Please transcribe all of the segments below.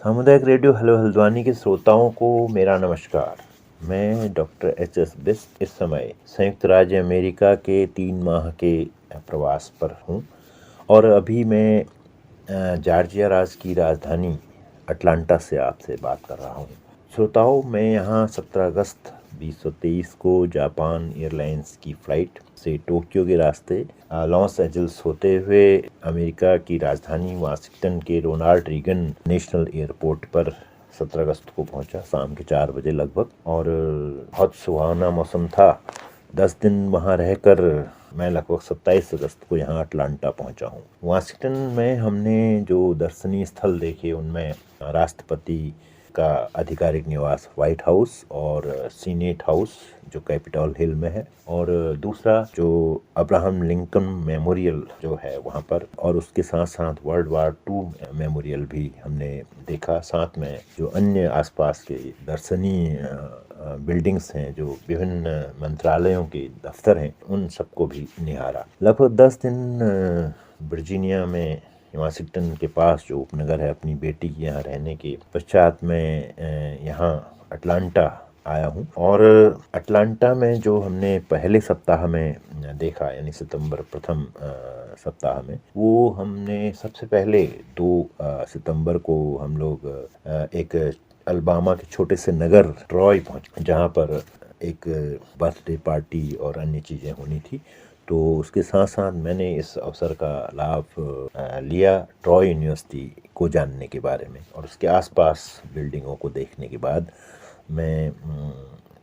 सामुदायिक radio hello Haldwani के श्रोताओं को मेरा नमस्कार। मैं डॉक्टर एच.एस. बिस्ट इस समय संयुक्त राज्य अमेरिका के 3 माह के प्रवास पर हूँ और अभी मैं जॉर्जिया राज्य की राजधानी अटलांटा से आपसे बात कर रहा हूँ। श्रोताओं, मैं यहाँ 17 अगस्त 2023 को जापान एयरलाइंस की फ़्लाइट से टोक्यो के रास्ते लॉस एंजल्स होते हुए अमेरिका की राजधानी वाशिंगटन के रोनाल्ड रीगन नेशनल एयरपोर्ट पर 17 अगस्त को पहुंचा, शाम के 4 बजे लगभग। और बहुत सुहावना मौसम था। 10 दिन वहां रहकर मैं लगभग 27 अगस्त को यहाँ अटलांटा पहुंचा हूँ। वाशिंगटन में हमने जो दर्शनीय स्थल देखे उनमें राष्ट्रपति का आधिकारिक निवास व्हाइट हाउस और सीनेट हाउस जो कैपिटल हिल में है, और दूसरा जो अब्राहम लिंकन मेमोरियल जो है वहाँ पर, और उसके साथ साथ वर्ल्ड वार II मेमोरियल भी हमने देखा। साथ में जो अन्य आसपास के दर्शनीय बिल्डिंग्स हैं, जो विभिन्न मंत्रालयों के दफ्तर हैं, उन सबको भी निहारा। लगभग 10 दिन वर्जीनिया में वाशिंगटन के पास जो उपनगर है, अपनी बेटी के यहाँ रहने के पश्चात मैं यहाँ अटलांटा आया हूँ। और अटलांटा में जो हमने पहले सप्ताह में देखा, यानी सितंबर प्रथम सप्ताह में, वो हमने सबसे पहले 2 सितंबर को हम लोग एक अल्बामा के छोटे से नगर ट्रॉय पहुँचे, जहाँ पर एक बर्थडे पार्टी और अन्य चीज़ें होनी थी। तो उसके साथ साथ मैंने इस अवसर का लाभ लिया ट्रॉय यूनिवर्सिटी को जानने के बारे में, और उसके आसपास बिल्डिंगों को देखने के बाद मैं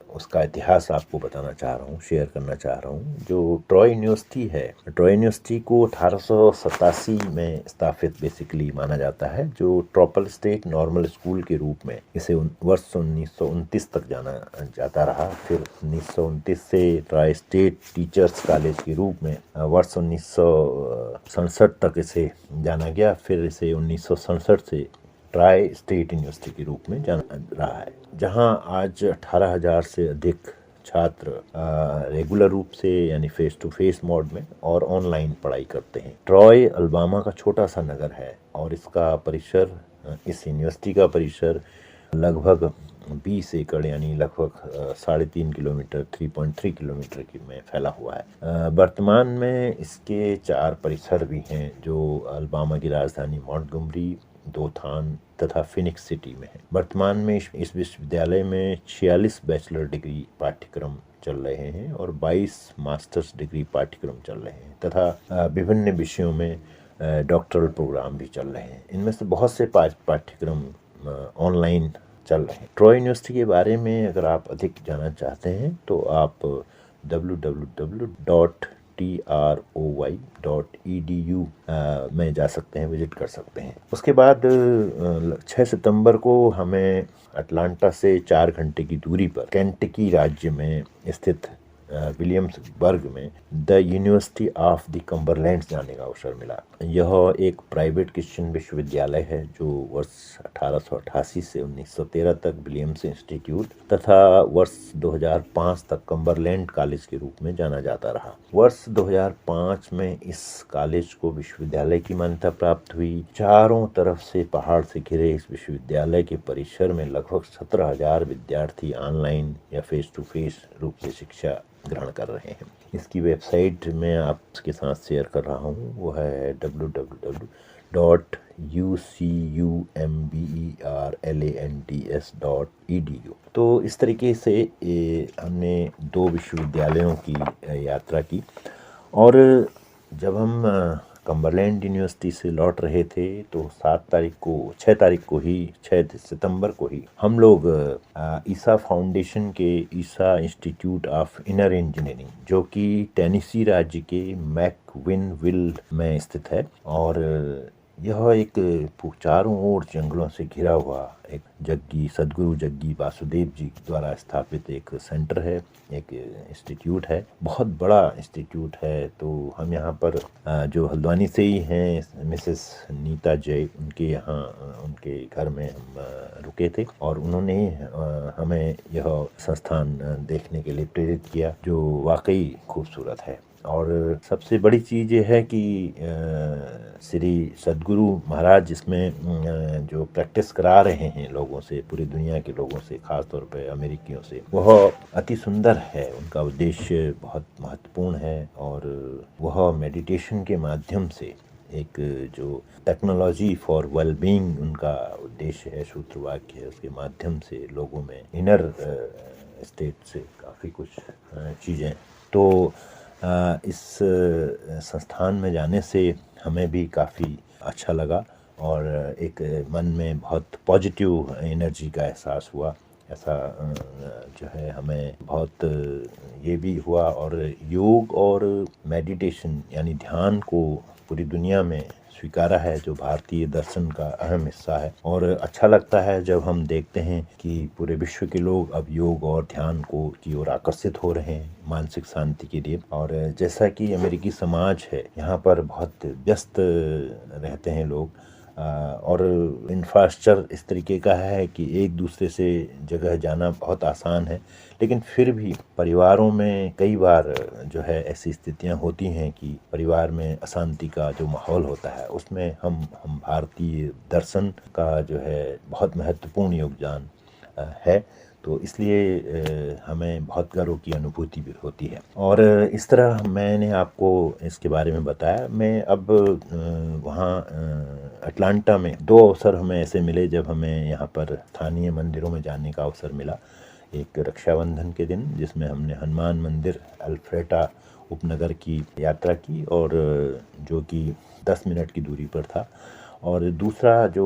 उसका इतिहास आपको बताना चाह रहा हूँ, शेयर करना चाह रहा हूँ। जो ट्रॉय यूनिवर्सिटी है, ट्रॉय यूनिवर्सिटी को 1887 में स्थापित बेसिकली माना जाता है, जो ट्रॉपल स्टेट नॉर्मल स्कूल के रूप में इसे वर्ष 1929 तक जाना जाता रहा। फिर 1929 से ट्राई स्टेट टीचर्स कॉलेज के रूप में वर्ष 1967 तक इसे जाना गया। फिर इसे 1967 से ट्राई स्टेट यूनिवर्सिटी के रूप में जाना रहा है, जहां आज 18,000 से अधिक छात्र रेगुलर रूप से यानी फेस टू फेस मोड में और ऑनलाइन पढ़ाई करते हैं। ट्रॉय अल्बामा का छोटा सा नगर है और इसका परिसर, इस यूनिवर्सिटी का परिसर लगभग 20 एकड़ यानी लगभग 3.5 किलोमीटर 3.3 किलोमीटर की में फैला हुआ है। वर्तमान में इसके 4 परिसर भी हैं, जो अल्बामा की राजधानी मॉन्टगोमरी, दोथान तथा फिनिक्स सिटी में है। वर्तमान में इस विश्वविद्यालय में 46 बैचलर डिग्री पाठ्यक्रम चल रहे हैं और 22 मास्टर्स डिग्री पाठ्यक्रम चल रहे हैं, तथा विभिन्न विषयों में डॉक्टरल प्रोग्राम भी चल रहे हैं। इनमें से बहुत से पाठ्यक्रम ऑनलाइन चल रहे हैं। ट्रॉय यूनिवर्सिटी के बारे में अगर आप अधिक जानना चाहते हैं तो आप www.troy.edu में जा सकते हैं, विजिट कर सकते हैं। उसके बाद 6 सितंबर को हमें अटलांटा से 4 घंटे की दूरी पर केंटकी राज्य में स्थित विलियम्सबर्ग में the university of the Cumberland जाने का अवसर मिला। यह एक प्राइवेट क्रिश्चियन विश्वविद्यालय है जो वर्ष 1888 से 1913 तक विलियम्स इंस्टीट्यूट तथा वर्ष 2005 तक कम्बरलैंड कॉलेज के रूप में जाना जाता रहा। वर्ष 2005 में इस कॉलेज को विश्वविद्यालय की मान्यता प्राप्त हुई। चारों तरफ से पहाड़ से घिरे इस विश्वविद्यालय के परिसर में लगभग 17,000 विद्यार्थी ऑनलाइन या फेस टू फेस रूप से शिक्षा ग्रहण कर रहे हैं। इसकी वेबसाइट मैं आपके साथ शेयर कर रहा हूँ, वो है www.ucumberlands.edu। तो इस तरीके से हमने 2 विश्वविद्यालयों की यात्रा की। और जब हम कम्बरलैंड यूनिवर्सिटी से लौट रहे थे तो 6 सितंबर को ही हम लोग ईसा फाउंडेशन के ईसा इंस्टीट्यूट ऑफ इनर इंजीनियरिंग, जो कि टेनेसी राज्य के मैकविनविल में स्थित है, और यह एक चारों ओर जंगलों से घिरा हुआ एक सदगुरु जग्गी वासुदेव जी द्वारा स्थापित एक सेंटर है, एक इंस्टीट्यूट है। बहुत बड़ा इंस्टीट्यूट है। तो हम यहाँ पर जो हल्द्वानी से ही हैं मिसेस नीता जय, उनके यहाँ उनके घर में हम रुके थे और उन्होंने हमें यह संस्थान देखने के लिए प्रेरित किया, जो वाकई खूबसूरत है। और सबसे बड़ी चीज़ ये है कि श्री सद्गुरु महाराज इसमें जो प्रैक्टिस करा रहे हैं लोगों से, पूरी दुनिया के लोगों से, ख़ास तौर पे अमेरिकियों से, वह अति सुंदर है। उनका उद्देश्य बहुत महत्वपूर्ण है और वह मेडिटेशन के माध्यम से एक जो टेक्नोलॉजी फॉर वेलबींग उनका उद्देश्य है, सूत्रवाक्य है, उसके माध्यम से लोगों में इनर स्टेट से काफ़ी कुछ चीज़ें तो इस संस्थान में जाने से हमें भी काफ़ी अच्छा लगा और एक मन में बहुत पॉजिटिव एनर्जी का एहसास हुआ। ऐसा जो है हमें बहुत ये भी हुआ और योग और मेडिटेशन यानी ध्यान को पूरी दुनिया में स्वीकारा है, जो भारतीय दर्शन का अहम हिस्सा है। और अच्छा लगता है जब हम देखते हैं कि पूरे विश्व के लोग अब योग और ध्यान को की ओर आकर्षित हो रहे हैं मानसिक शांति के लिए। और जैसा कि अमेरिकी समाज है, यहाँ पर बहुत व्यस्त रहते हैं लोग और इंफ्रास्ट्रक्चर इस तरीके का है कि एक दूसरे से जगह जाना बहुत आसान है, लेकिन फिर भी परिवारों में कई बार जो है ऐसी स्थितियां होती हैं कि परिवार में अशांति का जो माहौल होता है, उसमें हम भारतीय दर्शन का जो है बहुत महत्वपूर्ण योगदान है। तो इसलिए हमें बहुत गर्व की अनुभूति भी होती है। और इस तरह मैंने आपको इसके बारे में बताया। मैं अब वहाँ अटलांटा में 2 अवसर हमें ऐसे मिले जब हमें यहाँ पर स्थानीय मंदिरों में जाने का अवसर मिला। एक रक्षाबंधन के दिन जिसमें हमने हनुमान मंदिर अल्फ्रेटा उपनगर की यात्रा की और जो कि 10 मिनट की दूरी पर था। और दूसरा जो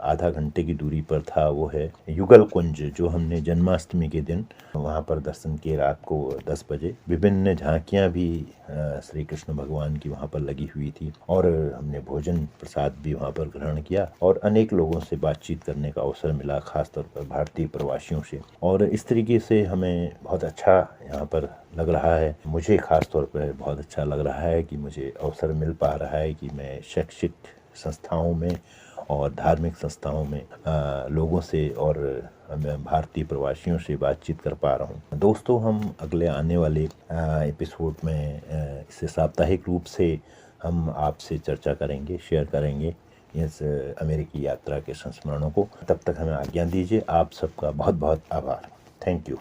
आधा घंटे की दूरी पर था वो है युगल कुंज, जो हमने जन्माष्टमी के दिन वहाँ पर दर्शन किए रात को 10 बजे। विभिन्न झांकियाँ भी श्री कृष्ण भगवान की वहाँ पर लगी हुई थी और हमने भोजन प्रसाद भी वहाँ पर ग्रहण किया और अनेक लोगों से बातचीत करने का अवसर मिला, खासतौर पर भारतीय प्रवासियों से। और इस तरीके से हमें बहुत अच्छा यहाँ पर लग रहा है। मुझे खास तौर पर बहुत अच्छा लग रहा है कि मुझे अवसर मिल पा रहा है कि मैं शैक्षिक संस्थाओं में और धार्मिक संस्थाओं में लोगों से और भारतीय प्रवासियों से बातचीत कर पा रहा हूँ। दोस्तों, हम अगले आने वाले एपिसोड में इसे साप्ताहिक रूप से हम आपसे चर्चा करेंगे, शेयर करेंगे इस अमेरिकी यात्रा के संस्मरणों को। तब तक हमें आज्ञा दीजिए। आप सबका बहुत बहुत आभार। Thank you.